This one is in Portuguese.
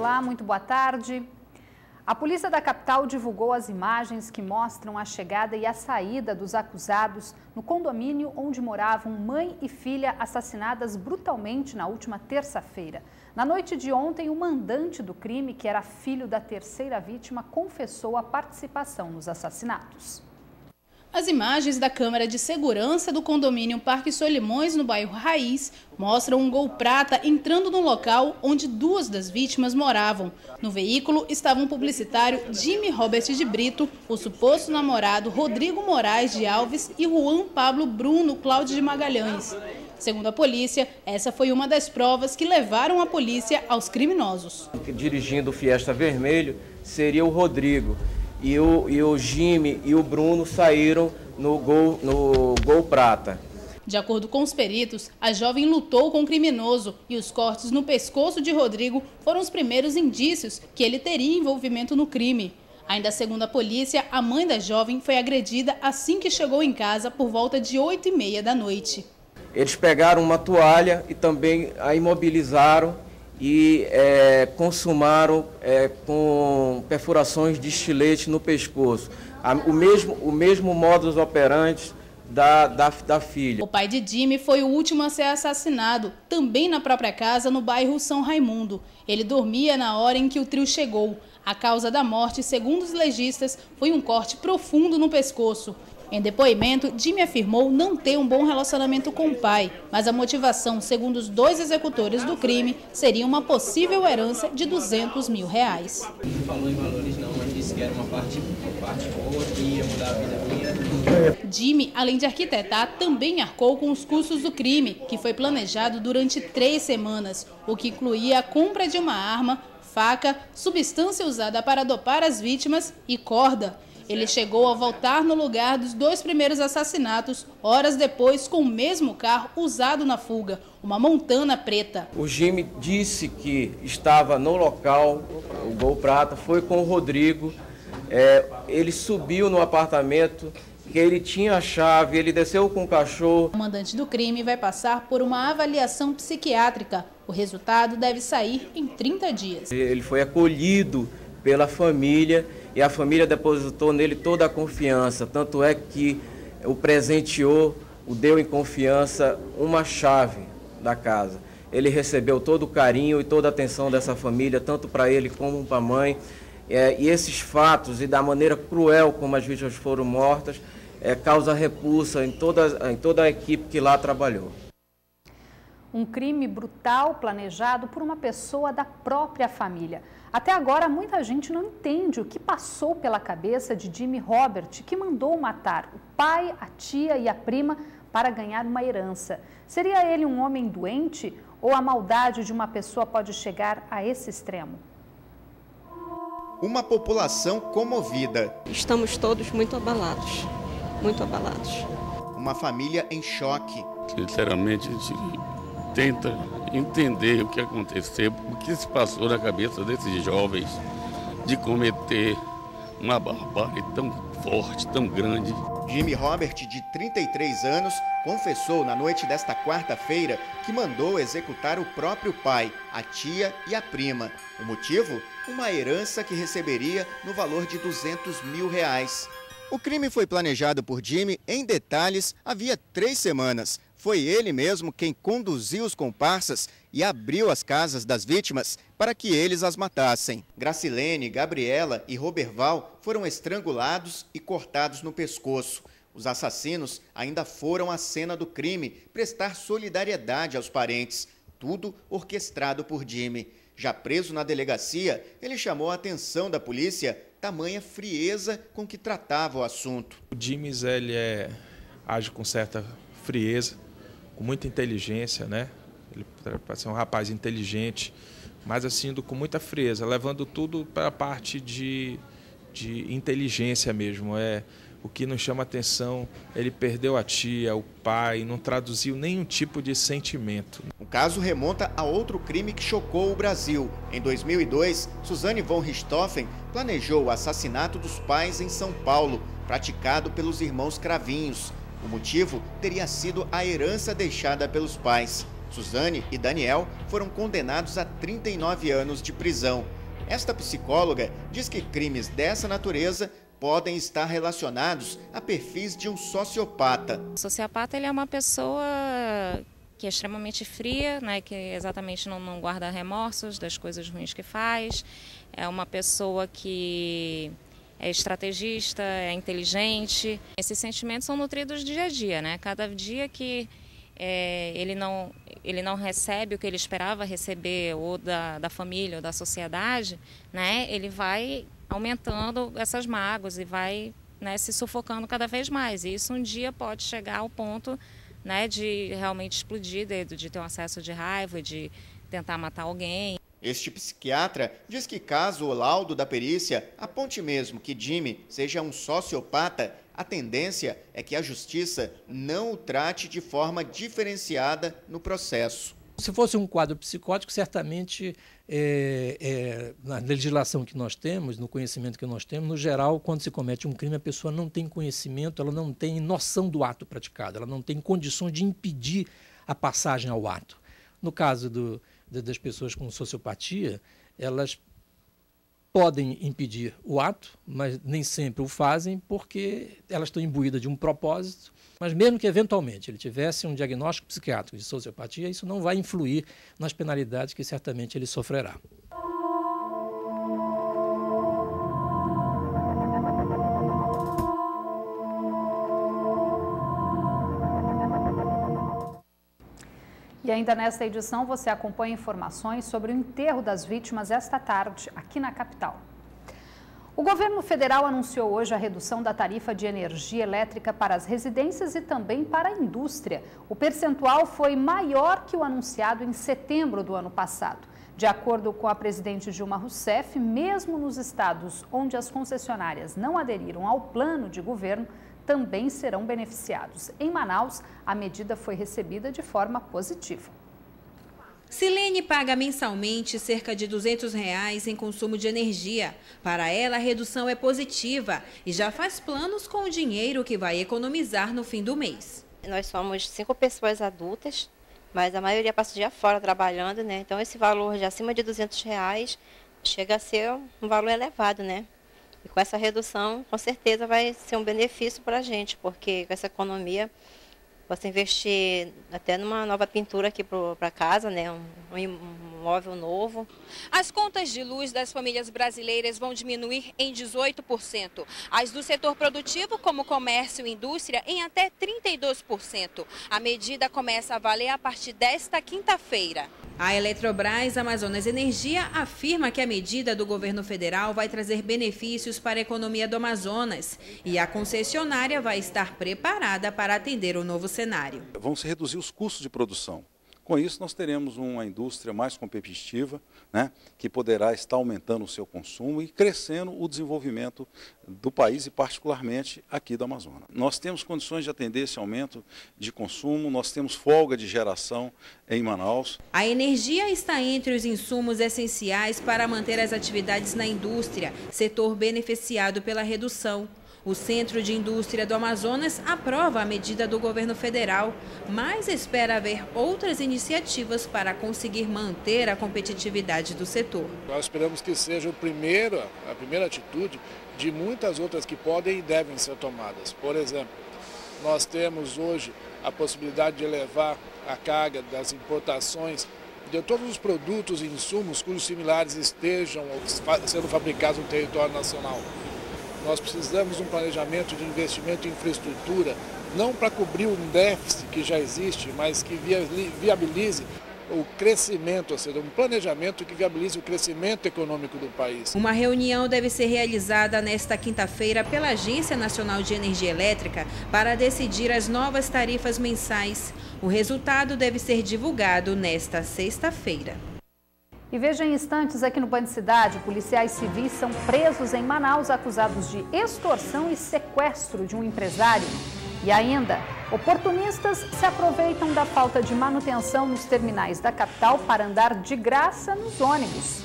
Olá, muito boa tarde. A polícia da capital divulgou as imagens que mostram a chegada e a saída dos acusados no condomínio onde moravam mãe e filha assassinadas brutalmente na última terça-feira. Na noite de ontem, o mandante do crime, que era filho da terceira vítima, confessou a participação nos assassinatos. As imagens da câmera de segurança do condomínio Parque Solimões, no bairro Raiz, mostram um Gol prata entrando no local onde duas das vítimas moravam. No veículo estavam o publicitário Jimmy Robert de Brito, o suposto namorado Rodrigo Moraes de Alves e Juan Pablo Bruno Cláudio de Magalhães. Segundo a polícia, essa foi uma das provas que levaram a polícia aos criminosos. Dirigindo o Fiesta Vermelho seria o Rodrigo. E o Jimmy e o Bruno saíram no Gol prata. De acordo com os peritos, a jovem lutou com o criminoso e os cortes no pescoço de Rodrigo foram os primeiros indícios que ele teria envolvimento no crime. Ainda segundo a polícia, a mãe da jovem foi agredida assim que chegou em casa por volta de 8h30 da noite. Eles pegaram uma toalha e também a imobilizaram e consumaram com perfurações de estilete no pescoço. O mesmo modus operandi da filha. O pai de Jimmy foi o último a ser assassinado, também na própria casa no bairro São Raimundo. Ele dormia na hora em que o trio chegou. A causa da morte, segundo os legistas, foi um corte profundo no pescoço. Em depoimento, Jimmy afirmou não ter um bom relacionamento com o pai, mas a motivação, segundo os dois executores do crime, seria uma possível herança de R$200 mil. Não falou em valores não, mas disse que era uma parte boa, que ia mudar a vida minha. Jimmy, além de arquitetar, também arcou com os custos do crime, que foi planejado durante 3 semanas, o que incluía a compra de uma arma, faca, substância usada para dopar as vítimas e corda. Ele chegou a voltar no lugar dos 2 primeiros assassinatos, horas depois, com o mesmo carro usado na fuga, uma Montana preta. O Jimmy disse que estava no local, o Gol prata, foi com o Rodrigo. Ele subiu no apartamento, que ele tinha a chave, ele desceu com o cachorro. O mandante do crime vai passar por uma avaliação psiquiátrica. O resultado deve sair em 30 dias. Ele foi acolhido pela família e a família depositou nele toda a confiança, tanto é que o presenteou, o deu em confiança uma chave da casa. Ele recebeu todo o carinho e toda a atenção dessa família, tanto para ele como para a mãe. E esses fatos e da maneira cruel como as vítimas foram mortas, causa repulsa em toda a equipe que lá trabalhou. Um crime brutal planejado por uma pessoa da própria família. Até agora, muita gente não entende o que passou pela cabeça de Jimmy Robert, que mandou matar o pai, a tia e a prima para ganhar uma herança. Seria ele um homem doente ou a maldade de uma pessoa pode chegar a esse extremo? Uma população comovida. Estamos todos muito abalados, muito abalados. Uma família em choque. Sinceramente, a gente tenta entender o que aconteceu, o que se passou na cabeça desses jovens de cometer uma barbárie tão forte, tão grande. Jimmy Robert, de 33 anos, confessou na noite desta quarta-feira que mandou executar o próprio pai, a tia e a prima. O motivo? Uma herança que receberia no valor de R$200 mil. O crime foi planejado por Jimmy em detalhes havia 3 semanas. Foi ele mesmo quem conduziu os comparsas e abriu as casas das vítimas para que eles as matassem. Gracilene, Gabriela e Roberval foram estrangulados e cortados no pescoço. Os assassinos ainda foram à cena do crime prestar solidariedade aos parentes. Tudo orquestrado por Jimmy. Já preso na delegacia, ele chamou a atenção da polícia, tamanha frieza com que tratava o assunto. O Jimmy, ele age com certa frieza, com muita inteligência, né? Ele parece ser um rapaz inteligente, mas assim, com muita frieza, levando tudo para a parte de inteligência mesmo. O que nos chama atenção, ele perdeu a tia, o pai, não traduziu nenhum tipo de sentimento. O caso remonta a outro crime que chocou o Brasil. Em 2002, Suzane von Richthofen planejou o assassinato dos pais em São Paulo, praticado pelos irmãos Cravinhos. O motivo teria sido a herança deixada pelos pais. Suzane e Daniel foram condenados a 39 anos de prisão. Esta psicóloga diz que crimes dessa natureza podem estar relacionados a perfis de um sociopata. O sociopata ele é uma pessoa que é extremamente fria, né, que exatamente não guarda remorsos das coisas ruins que faz. É uma pessoa que é estrategista, é inteligente. Esses sentimentos são nutridos dia a dia, né? Cada dia que ele não recebe o que ele esperava receber, ou da família ou da sociedade, né, ele vai aumentando essas mágoas e vai, né, se sufocando cada vez mais. E isso um dia pode chegar ao ponto, né, de realmente explodir, de ter um acesso de raiva, de tentar matar alguém. Este psiquiatra diz que caso o laudo da perícia aponte mesmo que Jimmy seja um sociopata, a tendência é que a justiça não o trate de forma diferenciada no processo. Se fosse um quadro psicótico, certamente na legislação que nós temos, no conhecimento que nós temos, no geral, quando se comete um crime, a pessoa não tem conhecimento, ela não tem noção do ato praticado, ela não tem condições de impedir a passagem ao ato. No caso das pessoas com sociopatia, elas podem impedir o ato, mas nem sempre o fazem porque elas estão imbuídas de um propósito. Mas mesmo que eventualmente ele tivesse um diagnóstico psiquiátrico de sociopatia, isso não vai influir nas penalidades que certamente ele sofrerá. E ainda nesta edição você acompanha informações sobre o enterro das vítimas esta tarde, aqui na capital. O governo federal anunciou hoje a redução da tarifa de energia elétrica para as residências e também para a indústria. O percentual foi maior que o anunciado em setembro do ano passado. De acordo com a presidente Dilma Rousseff, mesmo nos estados onde as concessionárias não aderiram ao plano de governo, também serão beneficiados. Em Manaus, a medida foi recebida de forma positiva. Silene paga mensalmente cerca de R$ 200 em consumo de energia. Para ela, a redução é positiva e já faz planos com o dinheiro que vai economizar no fim do mês. Nós somos 5 pessoas adultas, mas a maioria passa o dia fora trabalhando, né? Então esse valor de acima de R$ 200 chega a ser um valor elevado, né? E com essa redução, com certeza vai ser um benefício para a gente, porque com essa economia, você investir até numa nova pintura aqui para casa, né? Um móvel novo. As contas de luz das famílias brasileiras vão diminuir em 18%. As do setor produtivo, como comércio e indústria, em até 32%. A medida começa a valer a partir desta quinta-feira. A Eletrobras Amazonas Energia afirma que a medida do governo federal vai trazer benefícios para a economia do Amazonas e a concessionária vai estar preparada para atender o novo cenário. Vão se reduzir os custos de produção. Com isso, nós teremos uma indústria mais competitiva, né, que poderá estar aumentando o seu consumo e crescendo o desenvolvimento do país e particularmente aqui do Amazonas. Nós temos condições de atender esse aumento de consumo, nós temos folga de geração em Manaus. A energia está entre os insumos essenciais para manter as atividades na indústria, setor beneficiado pela redução. O Centro de Indústria do Amazonas aprova a medida do governo federal, mas espera haver outras iniciativas para conseguir manter a competitividade do setor. Nós esperamos que seja a primeira atitude de muitas outras que podem e devem ser tomadas. Por exemplo, nós temos hoje a possibilidade de elevar a carga das importações de todos os produtos e insumos cujos similares estejam sendo fabricados no território nacional. Nós precisamos de um planejamento de investimento em infraestrutura, não para cobrir um déficit que já existe, mas que viabilize o crescimento, ou seja, um planejamento que viabilize o crescimento econômico do país. Uma reunião deve ser realizada nesta quinta-feira pela Agência Nacional de Energia Elétrica para decidir as novas tarifas mensais. O resultado deve ser divulgado nesta sexta-feira. E veja em instantes aqui no Band Cidade, policiais civis são presos em Manaus acusados de extorsão e sequestro de um empresário. E ainda, oportunistas se aproveitam da falta de manutenção nos terminais da capital para andar de graça nos ônibus.